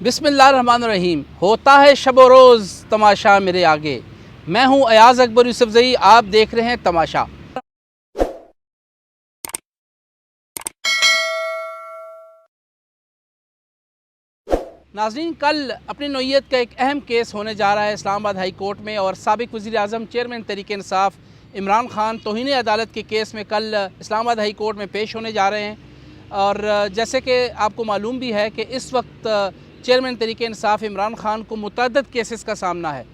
बिस्मिल्लाहिर्रहमानिर्रहीम। होता है शब रोज़ तमाशा मेरे आगे। मैं हूँ अयाज़ अकबर यूसुफ़ज़ई, आप देख रहे हैं तमाशा। नाज़रीन, कल अपनी नौइयत का एक अहम केस होने जा रहा है इस्लामाबाद हाई कोर्ट में, और साबिक़ वज़ीर आज़म चेयरमैन तहरीक इंसाफ़ इमरान ख़ान तौहीन अदालत के केस में कल इस्लामाबाद हाई कोर्ट में पेश होने जा रहे हैं। और जैसे कि आपको मालूम भी है कि इस वक्त चेयरमैन तहरीक इंसाफ़ इमरान ख़ान को मुतअद्दिद केसेस का सामना है।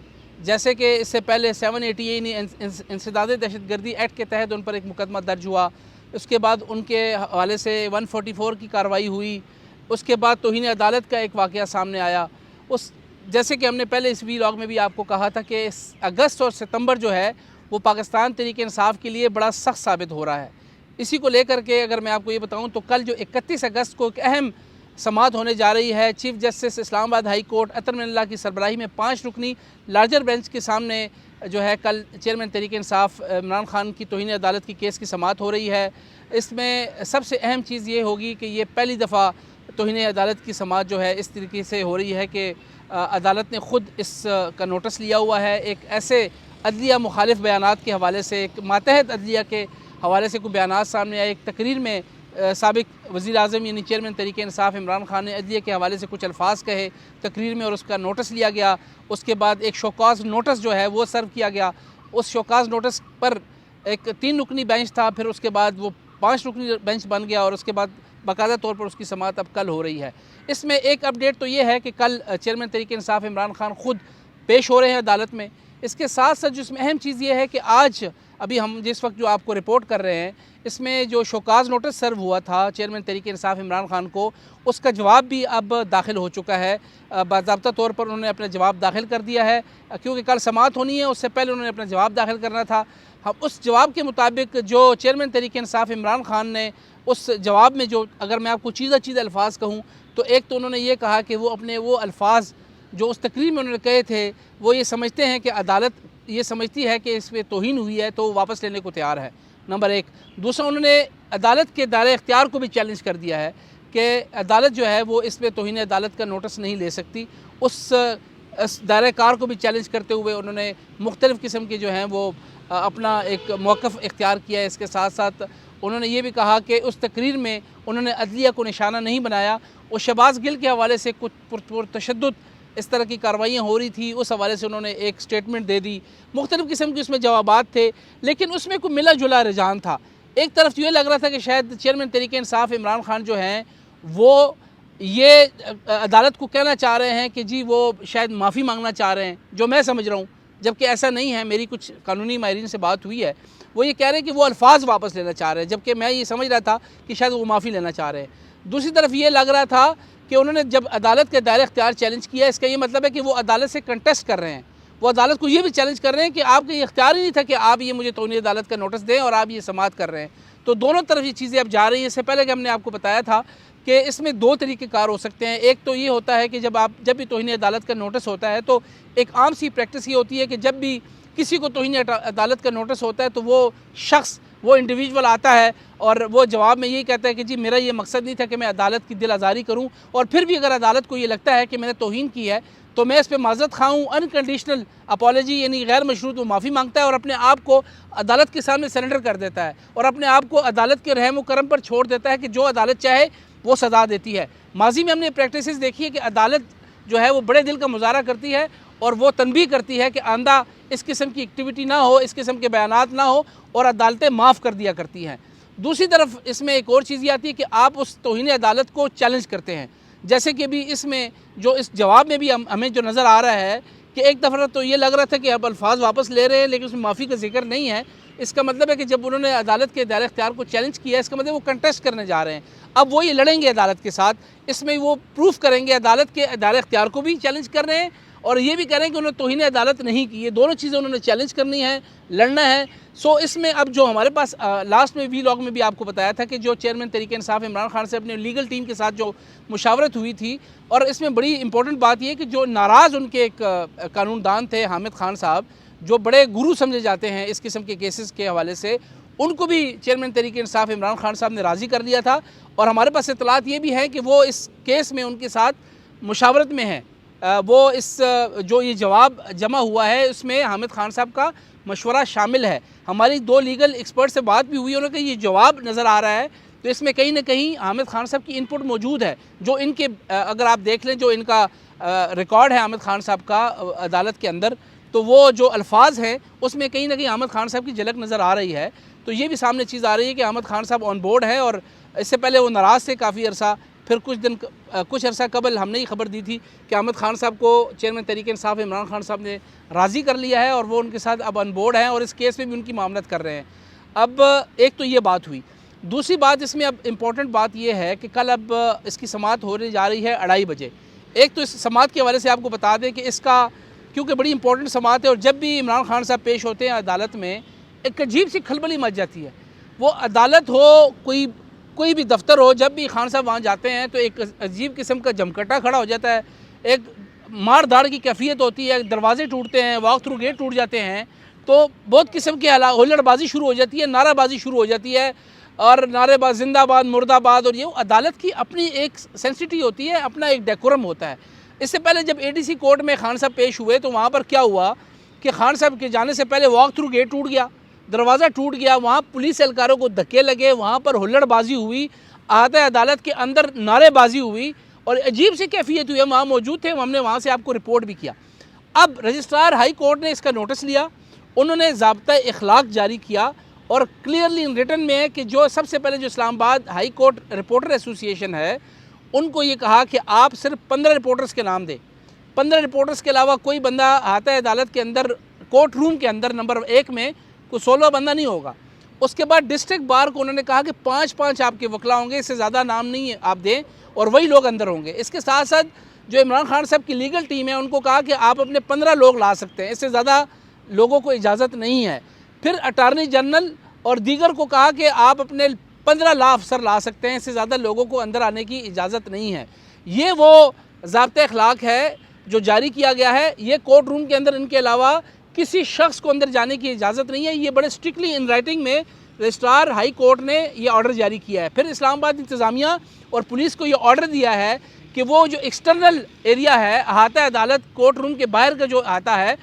जैसे कि इससे पहले 788 इंसदाद दहशतगर्दी एक्ट के तहत उन पर एक मुकदमा दर्ज हुआ। उसके बाद उनके हवाले से 144 की कार्रवाई हुई। उसके बाद तौहीन अदालत का एक वाक़या सामने आया। उस जैसे कि हमने पहले इस वीलॉग में भी आपको कहा था कि अगस्त और सितंबर जो है वो पाकिस्तान तहरीक इंसाफ़ के लिए बड़ा सख्त साबित हो रहा है। इसी को लेकर के अगर मैं आपको ये बताऊं तो कल जो 31 अगस्त को एक अहम समाअत होने जा रही है, chief justice Islamabad high court Athar Minallah की सरबराही में 5 रुकनी लार्जर बेंच के सामने जो है कल चेयरमैन तहरीक इंसाफ़ इमरान ख़ान की तौहीन अदालत की केस की समाअत हो रही है। इसमें सबसे अहम चीज़ ये होगी कि ये पहली दफ़ा तौहीन अदालत की समाअत जो है इस तरीके से हो रही है कि अदालत ने ख़ुद इस का नोटिस लिया हुआ है। एक ऐसे अदलिया मुखालिफ बयानात के हवाले से, एक मातहत अदलिया के हवाले से कोई बयानात सामने आए। एक तकरीर में साबिक़ वज़ीर आज़म यानी चेयरमैन तहरीक इंसाफ़ इमरान ख़ान ने अदलिया के हवाले से कुछ अल्फाज कहे तकरीर में, और उसका नोटिस लिया गया। उसके बाद एक शोकाज़ नोटिस जो है वो सर्व किया गया। उस शोकाज़ नोटिस पर एक 3 रुकनी बेंच था, फिर उसके बाद वो 5 रुकनी बेंच बन गया, और उसके बाद बाकायदा तौर पर उसकी समाअत अब कल हो रही है। इसमें एक अपडेट तो ये है कि कल चेयरमैन तहरीक इंसाफ़ इमरान ख़ान ख़ुद पेश हो रहे हैं अदालत में। इसके साथ साथ जो इसमें अहम चीज़ ये है कि आज अभी हम जिस वक्त जो आपको रिपोर्ट कर रहे हैं, इसमें जो शोकाज़ नोटिस सर्व हुआ था चेयरमैन तहरीक इंसाफ़ इमरान ख़ान को, उसका जवाब भी अब दाखिल हो चुका है। बाज़ाब्ता तौर पर उन्होंने अपना जवाब दाखिल कर दिया है, क्योंकि कल समाअत होनी है, उससे पहले उन्होंने अपना जवाब दाखिल करना था। हम उस जवाब के मुताबिक जो चेयरमैन तहरीक इंसाफ़ इमरान ख़ान ने उस जवाब में जो, अगर मैं आपको चीज़ अल्फाज कहूँ तो एक तो उन्होंने ये कहा कि वो अपने वो अल्फाज जो उस तकरीर में उन्होंने कहे थे वो ये समझते हैं कि अदालत ये समझती है कि इस पर तौहीन हुई है तो वापस लेने को तैयार है, नंबर एक। दूसरा, उन्होंने अदालत के दायरे इख्तियार को भी चैलेंज कर दिया है कि अदालत जो है वो इस पर तौहीन अदालत का नोटिस नहीं ले सकती। उस दायरे कार को भी चैलेंज करते हुए उन्होंने मुख्तलिफ़ किस्म के जो हैं वो अपना एक मौक़िफ़ इख्तियार किया है। इसके साथ साथ उन्होंने ये भी कहा कि उस तकरीर में उन्होंने अदलिया को निशाना नहीं बनाया। और शहबाज गिल के हवाले से कुछ पुरतशद्दुद इस तरह की कार्रवाइयाँ हो रही थी, उस हवाले से उन्होंने एक स्टेटमेंट दे दी। मुख्तलिफ़ किस्म के उसमें जवाबात थे, लेकिन उसमें कोई मिला जुला रुझान था। एक तरफ ये लग रहा था कि शायद चेयरमैन तहरीक इंसाफ़ इमरान ख़ान जो हैं वो ये अदालत को कहना चाह रहे हैं कि जी वो शायद माफ़ी मांगना चाह रहे हैं, जो मैं समझ रहा हूँ, जबकि ऐसा नहीं है। मेरी कुछ कानूनी माहिरीन से बात हुई है, वो ये कह रहे हैं कि वो अल्फाज वापस लेना चाह रहे हैं, जबकि मैं ये समझ रहा था कि शायद वो माफ़ी लेना चाह रहे हैं। दूसरी तरफ ये लग रहा था कि उन्होंने जब अदालत के दायरे इख्तियार चैलेंज किया, इसका ये मतलब है कि वो अदालत से कंटेस्ट कर रहे हैं। वो अदालत को ये भी चैलेंज कर रहे हैं कि आपका ये इख्तियार ही नहीं था कि आप ये मुझे तौहीन अदालत का नोटिस दें, और आप ये समाअत कर रहे हैं। तो दोनों तरफ ये चीज़ें अब जा रही हैं। इससे पहले कि हमने आपको बताया था कि इसमें 2 तरीक़ेकार हो सकते हैं। एक तो ये होता है कि जब भी तौहीन अदालत का नोटिस होता है तो एक आम सी प्रैक्टिस ये होती है कि जब भी किसी को तौहीन अदालत का नोटिस होता है तो वो शख्स, वो इंडिविजुअल आता है और वो जवाब में यही कहता है कि जी मेरा ये मकसद नहीं था कि मैं अदालत की दिल आज़ारी करूँ, और फिर भी अगर अदालत को ये लगता है कि मैंने तौहीन की है तो मैं इस पर माज़रत ख़्वाह हूँ। अनकंडीशनल अपॉलजी यानी गैर मशरूत वो माफ़ी मांगता है और अपने आप को अदालत के सामने सरेंडर कर देता है, और अपने आप को अदालत के रहम व करम पर छोड़ देता है कि जो अदालत चाहे वो सज़ा देती है। माजी में हमने प्रैक्टिस देखी है कि अदालत जो है वो बड़े दिल का मुजाहरा करती है और वो तनबीह करती है कि आंदा इस किस्म की एक्टिविटी ना हो, इस किस्म के बयानात ना हो, और अदालतें माफ़ कर दिया करती हैं। दूसरी तरफ इसमें एक और चीज़ ये आती है कि आप उस तौहीन अदालत को चैलेंज करते हैं, जैसे कि भी इसमें जो इस जवाब में भी हमें जो नज़र आ रहा है कि एक दफ़ा तो ये लग रहा था कि अब अल्फाज वापस ले रहे हैं, लेकिन उसमें माफ़ी का जिक्र नहीं है। इसका मतलब है कि जब उन्होंने अदालत के दायरे इख्तियार को चैलेंज किया, इसका मतलब वो कंटेस्ट करने जा रहे हैं। अब वो ये लड़ेंगे अदालत के साथ, इसमें वो प्रूफ करेंगे अदालत के दायरे इख्तियार को भी चैलेंज कर रहे हैं और ये भी कह रहे हैं कि उन्होंने तौहीन अदालत नहीं की। ये दोनों चीज़ें उन्होंने चैलेंज करनी है, लड़ना है। सो इसमें अब जो हमारे पास लास्ट में वीलॉग में भी आपको बताया था कि जो चेयरमैन तहरीक इंसाफ़ इमरान ख़ान से अपने लीगल टीम के साथ जो मुशावरत हुई थी, और इसमें बड़ी इंपॉर्टेंट बात यह कि जो नाराज़ उनके एक कानूनदान थे हामिद खान साहब, जो बड़े गुरु समझे जाते हैं इस किस्म के केसेस के हवाले से, उनको भी चेयरमैन तहरीक इंसाफ़ इमरान ख़ान साहब ने राज़ी कर लिया था। और हमारे पास इत्तलात ये भी है कि वो इस केस में उनके साथ मुशावरत में हैं, वो इस जो ये जवाब जमा हुआ है उसमें हामिद खान साहब का मशवरा शामिल है। हमारी 2 लीगल एक्सपर्ट से बात भी हुई, उन्होंने कहा ये जवाब नज़र आ रहा है तो इसमें कहीं ना कहीं हामिद खान साहब की इनपुट मौजूद है। जो इनके अगर आप देख लें जो इनका रिकॉर्ड है हामिद खान साहब का अदालत के अंदर, तो वो जो अल्फाज हैं उसमें कहीं ना कहीं हामिद खान साहब की झलक नज़र आ रही है। तो ये भी सामने चीज़ आ रही है कि हामिद खान साहब ऑन बोर्ड है, और इससे पहले वो नाराज़ थे काफ़ी अर्सा, फिर कुछ अर्सा कबल हमने ही खबर दी थी कि हामिद खान साहब को चेयरमैन तहरीक इंसाफ इमरान खान साहब ने राज़ी कर लिया है और वो उनके साथ अब ऑन बोर्ड हैं और इस केस में भी उनकी मामलत कर रहे हैं। अब एक तो ये बात हुई, दूसरी बात इसमें अब इम्पोर्टेंट बात यह है कि कल अब इसकी समाअत होने जा रही है 2:30 बजे। एक तो इस समाअत के हवाले से आपको बता दें कि इसका क्योंकि बड़ी इंपॉर्टेंट समाअत है और जब भी इमरान खान साहब पेश होते हैं अदालत में एक अजीब सी खलबली मच जाती है। वो अदालत हो कोई भी दफ्तर हो, जब भी खान साहब वहाँ जाते हैं तो एक अजीब किस्म का जमकटा खड़ा हो जाता है, एक मार धाड़ की कैफियत होती है, दरवाजे टूटते हैं, वॉक थ्रू गेट टूट जाते हैं, तो बहुत किस्म की हुल्लड़बाजी शुरू हो जाती है, नाराबाजी शुरू हो जाती है और नारेबाज जिंदाबाद मुर्दाबाद। और ये अदालत की अपनी एक सेंसिटिविटी होती है, अपना एक डेकोरम होता है। इससे पहले जब एडीसी कोर्ट में खान साहब पेश हुए तो वहाँ पर क्या हुआ कि खान साहब के जाने से पहले वॉक थ्रू गेट टूट गया, दरवाज़ा टूट गया, वहाँ पुलिस एहलकारों को धक्के लगे, वहाँ पर हुल्लड़बाजी हुई, आहते अदालत के अंदर नारेबाजी हुई और अजीब सी कैफियत हुई। हम वहाँ मौजूद थे, हमने वहाँ से आपको रिपोर्ट भी किया। अब रजिस्ट्रार हाई कोर्ट ने इसका नोटिस लिया, उन्होंने ज़ाब्ता इखलाक जारी किया और क्लियरली इन रिटन में है कि जो सबसे पहले जो Islamabad high court reporter association है उनको ये कहा कि आप सिर्फ 15 रिपोर्टर्स के नाम दें। 15 रिपोर्टर्स के अलावा कोई बंदा आता है अदालत के अंदर, कोर्ट रूम के अंदर नंबर 1 में कोई 16 बंदा नहीं होगा। उसके बाद डिस्ट्रिक्ट बार को उन्होंने कहा कि 5-5 आपके वकला होंगे, इससे ज़्यादा नाम नहीं आप दें और वही लोग अंदर होंगे। इसके साथ साथ जो इमरान खान साहब की लीगल टीम है उनको कहा कि आप अपने 15 लोग ला सकते हैं, इससे ज़्यादा लोगों को इजाज़त नहीं है। फिर अटार्नी जनरल और दीगर को कहा कि आप अपने 15 ला अफसर ला सकते हैं, इससे ज़्यादा लोगों को अंदर आने की इजाज़त नहीं है। ये वो ज़ाब्ता अखलाक है जो जारी किया गया है। ये कोर्ट रूम के अंदर इनके अलावा किसी शख्स को अंदर जाने की इजाज़त नहीं है। ये बड़े स्ट्रिक्टली इन राइटिंग में रजिस्ट्रार हाई कोर्ट ने ये ऑर्डर जारी किया है। फिर इस्लामाबाद इंतज़ामिया और पुलिस को ये ऑर्डर दिया है कि वो जो एक्सटर्नल एरिया है अहाता अदालत कोर्ट रूम के बाहर का जो अहाता है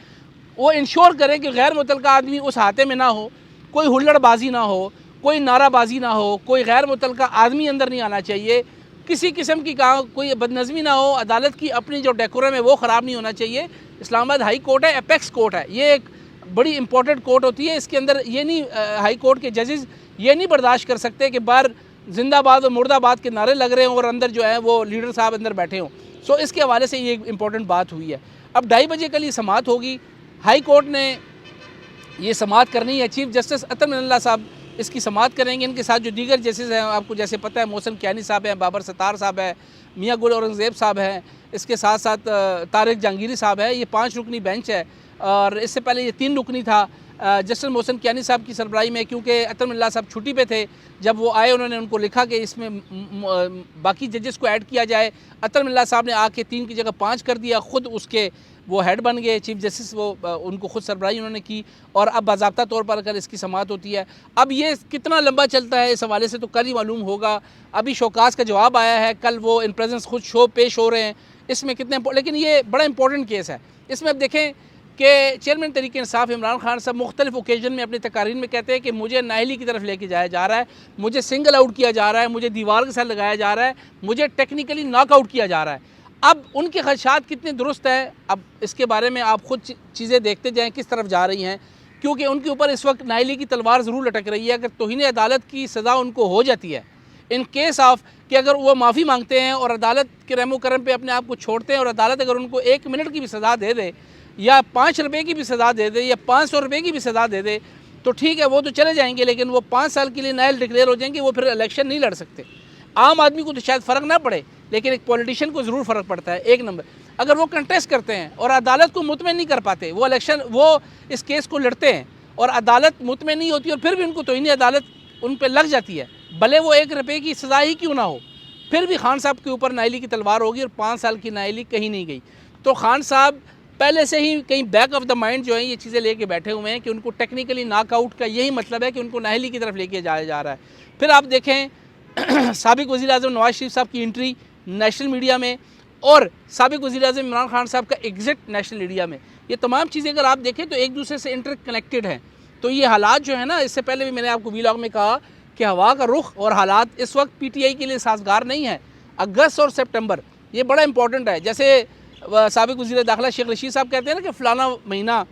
वो इंश्योर करें कि गैर मुतल्लका आदमी उस अहाते में ना हो, कोई हुल्लड़बाजी ना हो, कोई नाराबाजी ना हो, कोई गैर मुतल्लका आदमी अंदर नहीं आना चाहिए, किसी किस्म की कोई बदनज़मी ना हो, अदालत की अपनी जो डेकोरम है वो ख़राब नहीं होना चाहिए। इस्लामाबाद हाई कोर्ट है, एपेक्स कोर्ट है, ये एक बड़ी इंपॉर्टेंट कोर्ट होती है। इसके अंदर ये नहीं हाई कोर्ट के जजेस ये नहीं बर्दाश्त कर सकते कि बाहर जिंदाबाद और मुर्दाबाद के नारे लग रहे हों और अंदर जो है वो लीडर साहब अंदर बैठे हों। सो इसके हवाले से ये इंपॉर्टेंट बात हुई है। अब 2:30 बजे कल ये समाअत होगी, हाई कोर्ट ने ये समाअत करनी है। चीफ जस्टिस अतर मिनल्ला साहब इसकी समाअत करेंगे। इनके साथ जो दीगर जजेस हैं आपको जैसे पता है मोहसिन कियानी साहब हैं, बाबर सत्तार साहब है, मियाँ गुल औरंगज़ेब साहब हैं, इसके साथ साथ तारिक जहांगीरी साहब है। ये 5 रुकनी बेंच है और इससे पहले ये 3 रुकनी था जस्टिस मोहसिन कियानी साहब की सरबराही में, क्योंकि अतर मिनल्ला साहब छुट्टी पे थे। जब वो आए उन्होंने उनको लिखा कि इसमें बाकी जजेस को ऐड किया जाए। अतर मिनल्ला साहब ने आके 3 की जगह 5 कर दिया, ख़ुद उसके वो हेड बन गए चीफ जस्टिस, वो उनको खुद सरबराही उन्होंने की और अब बाज़ाब्ता तौर पर कल इसकी समाअत होती है। अब ये कितना लंबा चलता है इस हवाले से तो कल ही मालूम होगा। अभी शोकास का जवाब आया है, कल वो इन प्रेजेंस खुद शो पेश हो रहे हैं। इसमें कितने लेकिन ये बड़ा इंपॉर्टेंट केस है। इसमें अब देखें कि चेयरमैन तहरीक इंसाफ इमरान खान साहब मुख्तलिफ ओकेजन में अपनी तकारीर में कहते हैं कि मुझे नाअहली की तरफ लेके जाया जा रहा है, मुझे सिंगल आउट किया जा रहा है, मुझे दीवार के साथ लगाया जा रहा है, मुझे टेक्निकली नॉकआउट किया जा रहा है। अब उनके खदशात कितने दुरुस्त है, अब इसके बारे में आप खुद चीज़ें देखते जाएँ किस तरफ जा रही हैं, क्योंकि उनके ऊपर इस वक्त नाअहली की तलवार ज़रूर लटक रही है। अगर तौहीन अदालत की सज़ा उनको हो जाती है इन केस ऑफ कि अगर वो माफ़ी मांगते हैं और अदालत के रहमो करम पे अपने आप को छोड़ते हैं और अदालत अगर उनको 1 मिनट की भी सज़ा दे दे या 5 रुपये की भी सज़ा दे दे या 500 रुपये की भी सज़ा दे दे तो ठीक है, वो तो चले जाएंगे, लेकिन वो 5 साल के लिए नाअहल डिक्लेयर हो जाएंगे, वो फिर इलेक्शन नहीं लड़ सकते। आम आदमी को तो शायद फ़र्क ना पड़े, लेकिन एक पॉलिटिशियन को ज़रूर फ़र्क पड़ता है। 1 नंबर, अगर वो कंटेस्ट करते हैं और अदालत को मुतमईन नहीं कर पाते, वो इलेक्शन वो इस केस को लड़ते हैं और अदालत मुतमईन नहीं होती और फिर भी उनको तौहीन अदालत उन पर लग जाती है, भले वो 1 रुपये की सज़ा ही क्यों ना हो, फिर भी खान साहब के ऊपर नाअहली की तलवार होगी और 5 साल की नाअहली कहीं नहीं गई। तो खान साहब पहले से ही कहीं बैक ऑफ द माइंड जो है ये चीज़ें लेके बैठे हुए हैं कि उनको टेक्निकली नॉकआउट का यही मतलब है कि उनको नाअहली की तरफ लेके जाया जा रहा है। फिर आप देखें साबिक वज़ीर आज़म नवाज़ शरीफ साहब की एंट्री नेशनल मीडिया में, और साबिक वज़ीर-ए-आज़म इमरान खान साहब का एग्ज़िट नेशनल मीडिया में, ये तमाम चीज़ें अगर आप देखें तो एक दूसरे से इंटरकनेक्टेड हैं। तो ये हालात जो है ना, इससे पहले भी मैंने आपको वीलॉग में कहा कि हवा का रुख और हालात इस वक्त पीटीआई के लिए साजगार नहीं है। अगस्त और सितंबर ये बड़ा इंपॉर्टेंट है। जैसे साबिक वज़ीर दाखिला शेख रशीद साहब कहते हैं ना कि फ़लाना महीना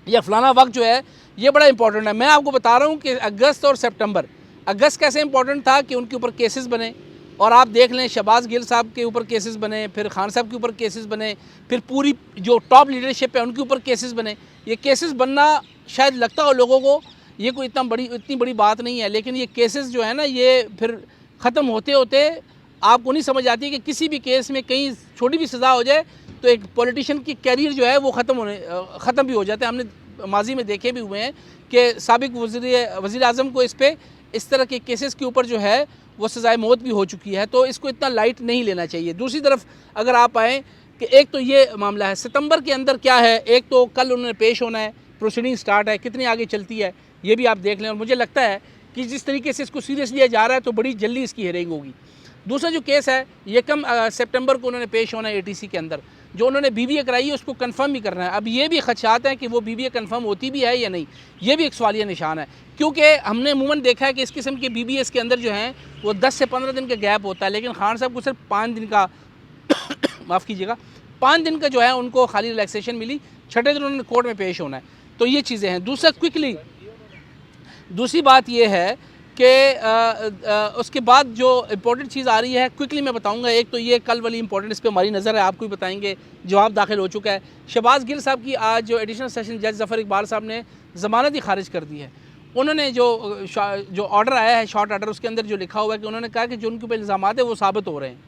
या फ़लाना वक्त जो है ये बड़ा इंपॉर्टेंट है। मैं आपको बता रहा हूँ कि अगस्त और सितंबर, अगस्त कैसे इंपॉर्टेंट था कि उनके ऊपर केसेस बने, और आप देख लें शहबाज गिल साहब के ऊपर केसेस बने, फिर खान साहब के ऊपर केसेस बने, फिर पूरी जो टॉप लीडरशिप है उनके ऊपर केसेस बने। ये केसेस बनना शायद लगता हो लोगों को ये कोई इतनी बड़ी बात नहीं है, लेकिन ये केसेस जो है ना ये फिर ख़त्म होते होते आपको नहीं समझ आती कि किसी भी केस में कहीं छोटी भी सज़ा हो जाए तो एक पॉलिटिशियन की कैरियर जो है वो ख़त्म भी हो जाता है। हमने माजी में देखे भी हुए हैं कि साबिक वज़ीर आज़म को इस तरह के केसेस के ऊपर जो है वो सज़ाए मौत भी हो चुकी है। तो इसको इतना लाइट नहीं लेना चाहिए। दूसरी तरफ अगर आप आएँ कि एक तो ये मामला है, सितंबर के अंदर क्या है, एक तो कल उन्होंने पेश होना है, प्रोसीडिंग स्टार्ट है, कितनी आगे चलती है ये भी आप देख लें। और मुझे लगता है कि जिस तरीके से इसको सीरियस लिया जा रहा है तो बड़ी जल्दी इसकी हियरिंग होगी। दूसरा जो केस है ये सितंबर को उन्होंने पेश होना है एटीसी के अंदर, जो उन्होंने बीबीए कराई है उसको कंफर्म भी करना है। अब ये भी खदशात हैं कि वो बीबीए कंफर्म होती भी है या नहीं, ये भी एक सवालिया निशान है, क्योंकि हमने अमूमन देखा है कि इस किस्म के बीबीएस के अंदर जो हैं वो 10 से 15 दिन का गैप होता है, लेकिन खान साहब को सिर्फ 5 दिन का माफ़ कीजिएगा 5 दिन का जो है उनको खाली रिलैक्सेशन मिली, छठे दिन उन्होंने कोर्ट में पेश होना है। तो ये चीज़ें हैं। दूसरी बात ये है कि उसके बाद जो इम्पोर्टेंट चीज़ आ रही है क्विकली मैं बताऊंगा। एक तो ये कल वाली इंपॉर्टेंट, इस पर हमारी नज़र है, आपको भी बताएंगे। जवाब दाखिल हो चुका है। शहबाज गिल साहब की आज जो एडिशनल सेशन जज ज़फ़र इकबाल साहब ने ज़मानत ही खारिज कर दी है। उन्होंने जो ऑर्डर आया है, शॉर्ट ऑर्डर, उसके अंदर जो लिखा हुआ है कि उन्होंने कहा कि जो उनके ऊपर इल्ज़ामात है वो साबित हो रहे हैं,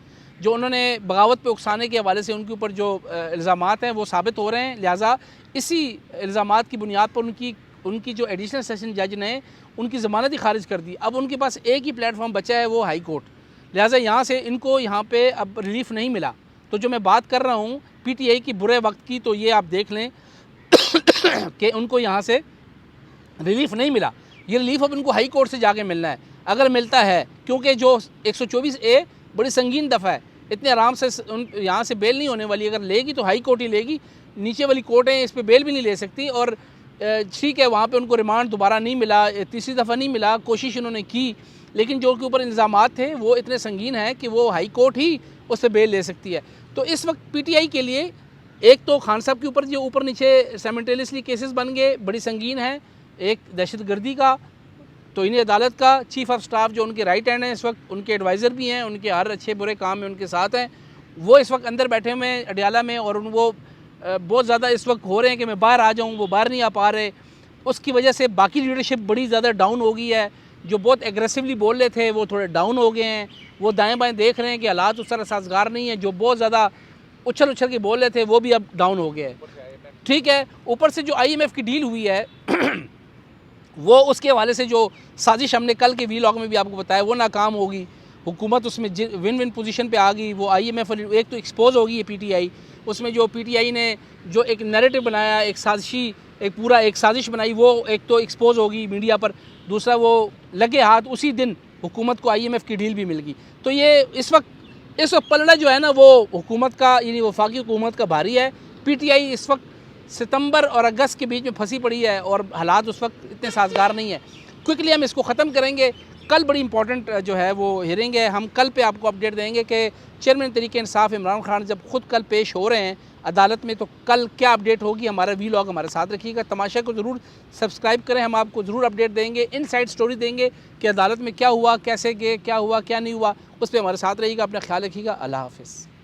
जो उन्होंने बगावत पे उकसाने के हवाले से उनके ऊपर जो इल्ज़ामात हैं वो साबित हो रहे हैं। लिहाजा इसी इल्ज़ामात की बुनियाद पर उनकी जो एडिशनल सेशन जज ने उनकी ज़मानत ही खारिज कर दी। अब उनके पास एक ही प्लेटफॉर्म बचा है, वो हाई कोर्ट। लिहाजा यहाँ से इनको यहाँ पे अब रिलीफ नहीं मिला। तो जो मैं बात कर रहा हूँ पीटीआई की बुरे वक्त की, तो ये आप देख लें कि उनको यहाँ से रिलीफ नहीं मिला। ये रिलीफ अब इनको हाई कोर्ट से जाके मिलना है, अगर मिलता है, क्योंकि जो 124A बड़ी संगीन दफ़ा है, इतने आराम से यहाँ से बेल नहीं होने वाली। अगर लेगी तो हाई कोर्ट ही लेगी, नीचे वाली कोर्ट है इस पर बेल भी नहीं ले सकती। और ठीक है, वहाँ पे उनको रिमांड दोबारा नहीं मिला, तीसरी दफ़ा नहीं मिला, कोशिश उन्होंने की, लेकिन जो उनके ऊपर इल्ज़ामात थे वो इतने संगीन हैं कि वो हाई कोर्ट ही उस पर बेल ले सकती है। तो इस वक्त पीटीआई के लिए एक तो खान साहब के ऊपर जो ऊपर नीचे साइमल्टेनियसली केसेस बन गए, बड़ी संगीन है, एक दहशतगर्दी का, तौहीन अदालत का, चीफ़ ऑफ स्टाफ जो उनके राइट हैंड हैं इस वक्त, उनके एडवाइज़र भी हैं, उनके हर अच्छे बुरे काम में उनके साथ हैं, वो इस वक्त अंदर बैठे हुए हैं अडियाला में, और वो बहुत ज़्यादा इस वक्त हो रहे हैं कि मैं बाहर आ जाऊँ, वो बाहर नहीं आ पा रहे। उसकी वजह से बाकी लीडरशिप बड़ी ज़्यादा डाउन हो गई है। जो बहुत एग्रेसिवली बोल रहे थे वो थोड़े डाउन हो गए हैं, वो दाएँ बाएँ देख रहे हैं कि हालात उस तरह साजगार नहीं है। जो बहुत ज़्यादा उछल के बोल रहे थे वो भी अब डाउन हो गए हैं। ठीक है, ऊपर से जो IMF की डील हुई है वो उसके हवाले से जो साजिश हमने कल के वीलॉग में भी आपको बताया वो नाकाम होगी। हुकूमत उसमें विन विन पोजीशन पे आ गई। वो IMF एक तो एक्सपोज होगी ये PTI, उसमें जो PTI ने जो एक नैरेटिव बनाया, एक साजिश बनाई, वो एक तो एक्सपोज होगी मीडिया पर। दूसरा वो लगे हाथ उसी दिन हुकूमत को IMF की डील भी मिल गई। तो ये इस वक्त पलड़ा जो है ना वो हुकूमत का, यानी वफाकी हुकूमत का भारी है। PTI इस वक्त सितंबर और अगस्त के बीच में फंसी पड़ी है और हालात उस वक्त इतने साजगार नहीं है। क्विकली हम इसको ख़त्म करेंगे। कल बड़ी इंपॉर्टेंट जो है वो हियरिंग है, हम कल पे आपको अपडेट देंगे कि चेयरमैन तहरीक इंसाफ इमरान खान जब खुद कल पेश हो रहे हैं अदालत में, तो कल क्या अपडेट होगी। हमारा वीलॉग हमारे साथ रखिएगा, तमाशा को ज़रूर सब्सक्राइब करें, हम आपको ज़रूर अपडेट देंगे, इनसाइड स्टोरी देंगे कि अदालत में क्या हुआ, कैसे गए, क्या हुआ क्या नहीं हुआ, उस पर हमारे साथ रहिएगा। अपना ख्याल रखिएगा। अल्लाह हाफ़िज़।